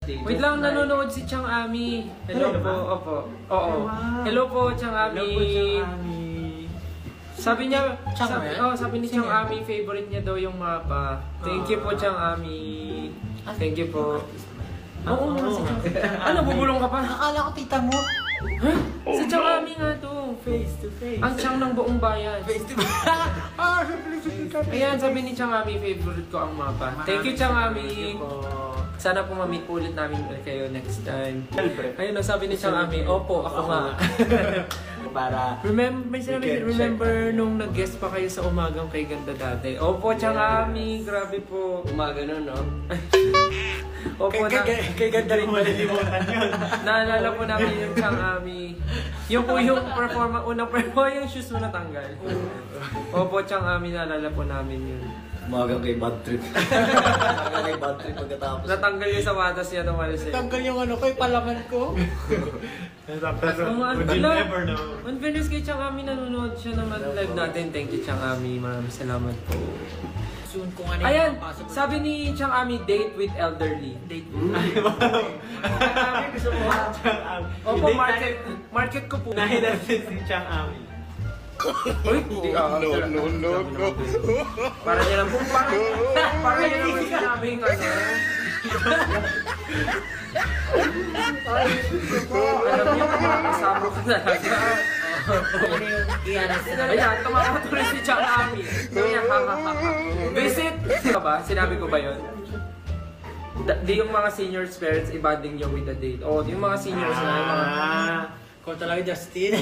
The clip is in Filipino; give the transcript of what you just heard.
Wait lang, nanonood si Chang Ami. Hello po, opo. Oo. Hello po, Chang Ami. Sabi niya, sabi ni Chang Ami, favorite niya daw yung mapa. Thank you po, Chang Ami. Thank you po. Oo, si Chang. Ano, bubulong ka pa? Akala ko tita mo. Ha? Si Chang Ami nga to. Face to face. Ang Chang ng buong bayan. Face to face. Ayan, sabi ni Chang Ami, favorite ko ang mapa. Thank you, Chang Ami. Sana po ma-meet po ulit namin kayo next time. Ayun, sabi ni Chang Ami, opo, ako nga. Para remember nung nag-guest pa kayo sa umagang kay Ganda dati. Opo, Chang Ami, grabe po. umaga nun, no? Opo, Kay ganda rin malilimutan yun. naalala po namin yung Chang Ami. Yung po yung unang performance, yung shoes mo natanggal. Opo, Chang Ami, naalala po namin yun. Umaga kay bad trip. Umaga kay bad trip pagkatapos. Natanggal yung sapatos niya tumalis eh. Tanggal yung ano ko, yung palaman ko. Would you never know? On fairness kay Chang Ami, nanonood siya naman live natin. Thank you, Chang Ami. Maraming salamat po. Soon kung ano Ayan, sabi ni Chang Ami, date with elderly. Date Gusto mo Chang Ami. Opo, market ko po. Nahilasin si Chang Ami. Uy, hindi no. Para niya lang po, para niya lang po sinabing ano. Alam niyo kung mga kasama ko talaga. Ayan, tumawa tuloy si Chang Ami. Visit! Ba? Sinabi ko ba yun? Di yung mga seniors parents, i-bonding nyo with the date. O, yung mga seniors na, yung mga... Kung talaga Justin.